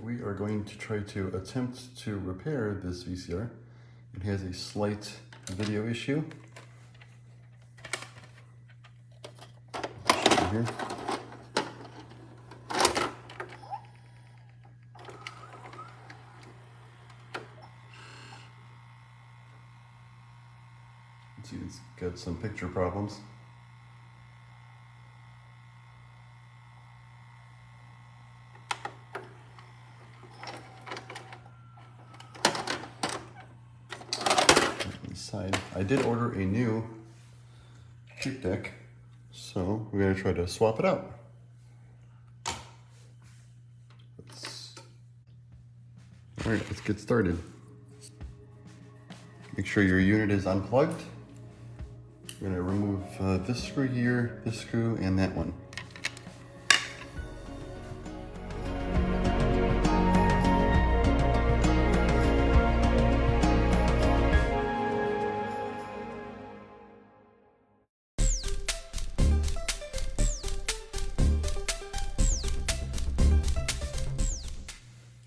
we are going to try to attempt to repair this VCR. It has a slight video issue. Here. See, it's got some picture problems. Side. I did order a new tape deck, so we're going to try to swap it out. Alright, let's get started. Make sure your unit is unplugged. We're going to remove this screw here, this screw, and that one.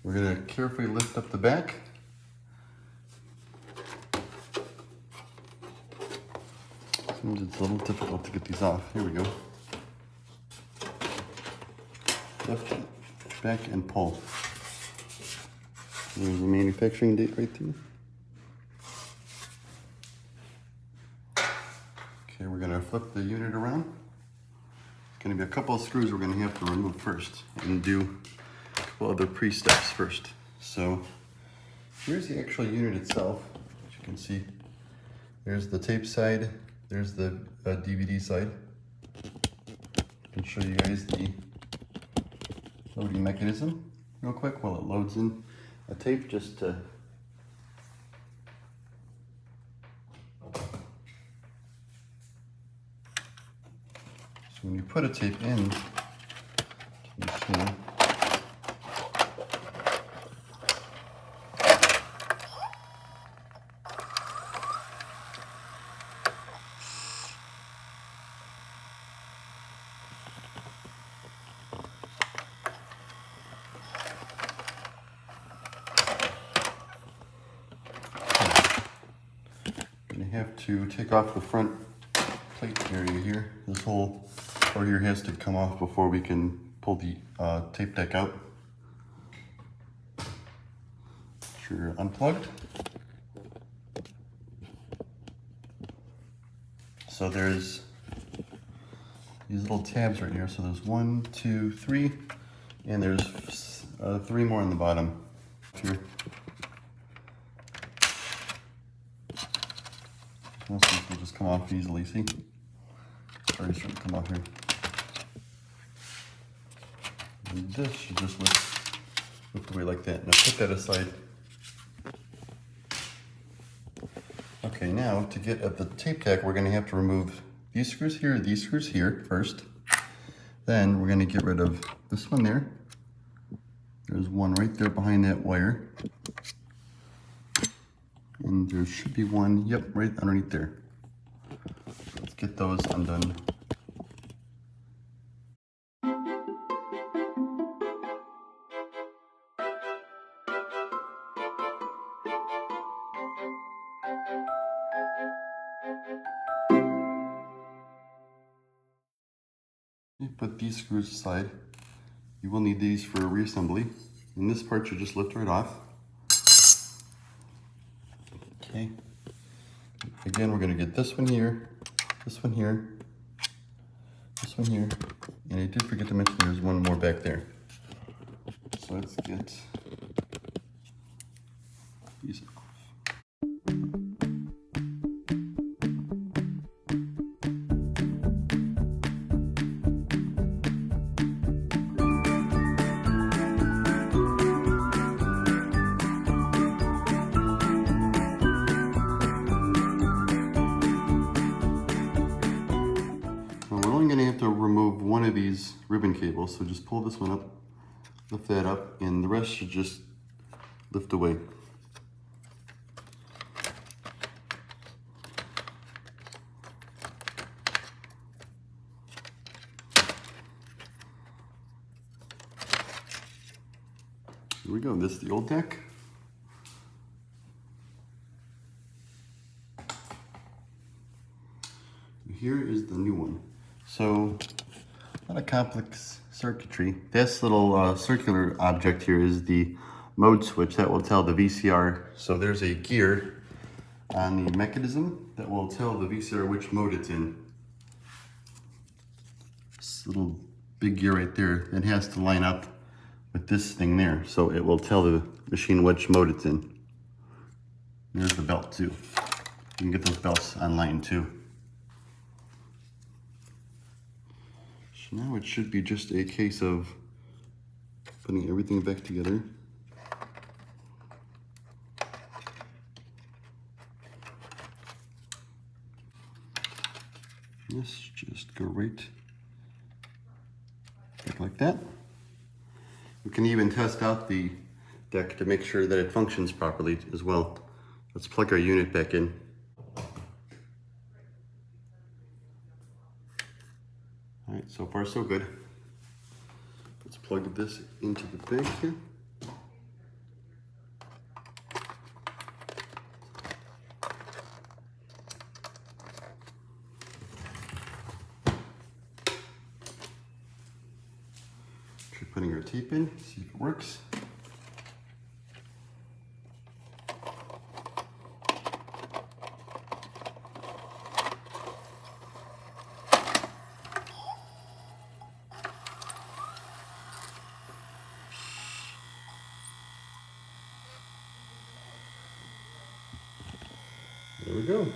We're going to carefully lift up the back. Seems it's a little difficult to get these off. Here we go. Lift, back, and pull. There's the manufacturing date right there. Okay, we're going to flip the unit around. There's going to be a couple of screws we're going to have to remove first and do other pre-steps first. So here's the actual unit itself. As you can see, there's the tape side, there's the DVD side. I can show you guys the loading mechanism real quick while it loads in a tape, just to so when you put a tape in to the machine, have to take off the front plate area here. This whole part here has to come off before we can pull the tape deck out. Sure, unplugged. So there's these little tabs right here. So there's 1, 2, 3, and there's 3 more on the bottom here. Most of these will just come off easily, see? It's already starting to come off here. And this should just lift away like that. Now put that aside. Okay, now to get at the tape deck, we're going to have to remove these screws here first. Then we're going to get rid of this one there. There's one right there behind that wire. And there should be one, yep, right underneath there. Let's get those undone. You put these screws aside. You will need these for reassembly. And this part should just lift right off. Okay. Again, we're going to get this one here, this one here, this one here, and I did forget to mention there's one more back there. So let's get these off. We're only going to have to remove one of these ribbon cables, so just pull this one up, lift that up, and the rest should just lift away. Here we go, this is the old deck. Here is the new one. So, a lot of complex circuitry. This little circular object here is the mode switch that will tell the VCR. So there's a gear on the mechanism that will tell the VCR which mode it's in. This little big gear right there, it has to line up with this thing there. So it will tell the machine which mode it's in. There's the belt too. You can get those belts online too. So now it should be just a case of putting everything back together. This just go right back like that. We can even test out the deck to make sure that it functions properly as well. Let's plug our unit back in. All right, so far so good. Let's plug this into the bag here. Try putting our tape in, see if it works. There we go.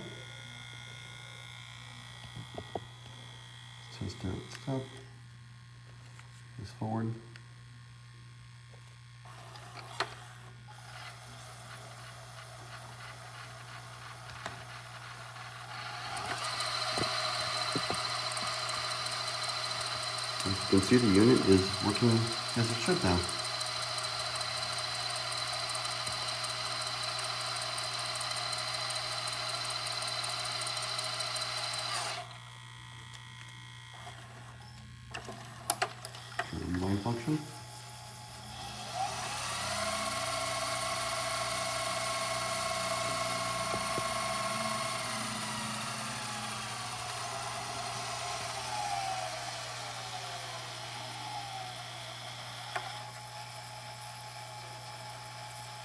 Test out stop. This forward. As you can see, the unit is working as it should now. Rewind function.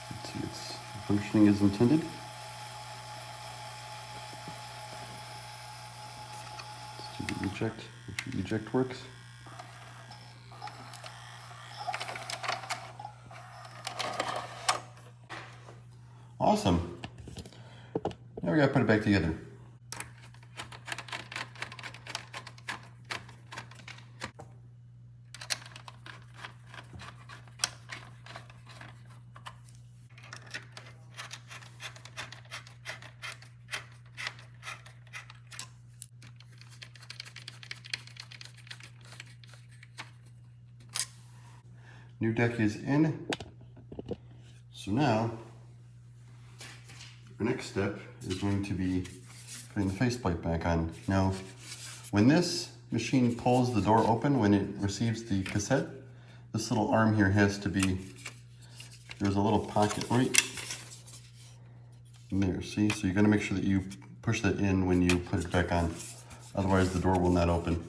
Let's see, it's functioning as intended. Let's do the eject. Make sure eject works. Awesome. Now we gotta put it back together. New deck is in. So now, our next step is going to be putting the faceplate back on. Now, when this machine pulls the door open, when it receives the cassette, this little arm here has to be, there's a little pocket right in there, see? So you're gonna make sure that you push that in when you put it back on. Otherwise the door will not open.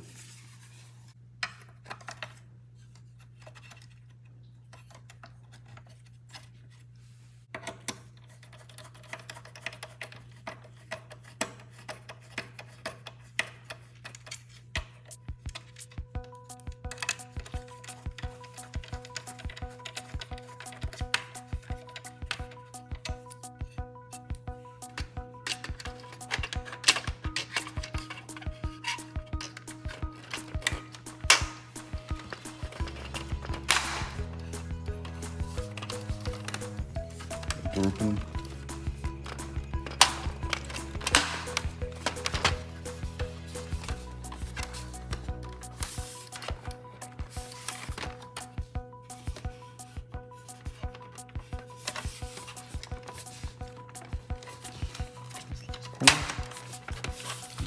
Open.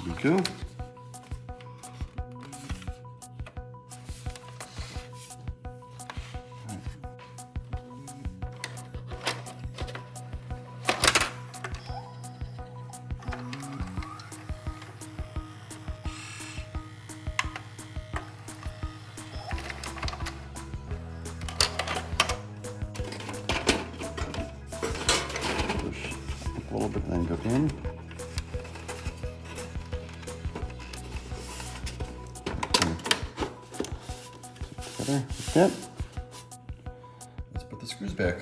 There we go. in. Together like that. Let's put the screws back.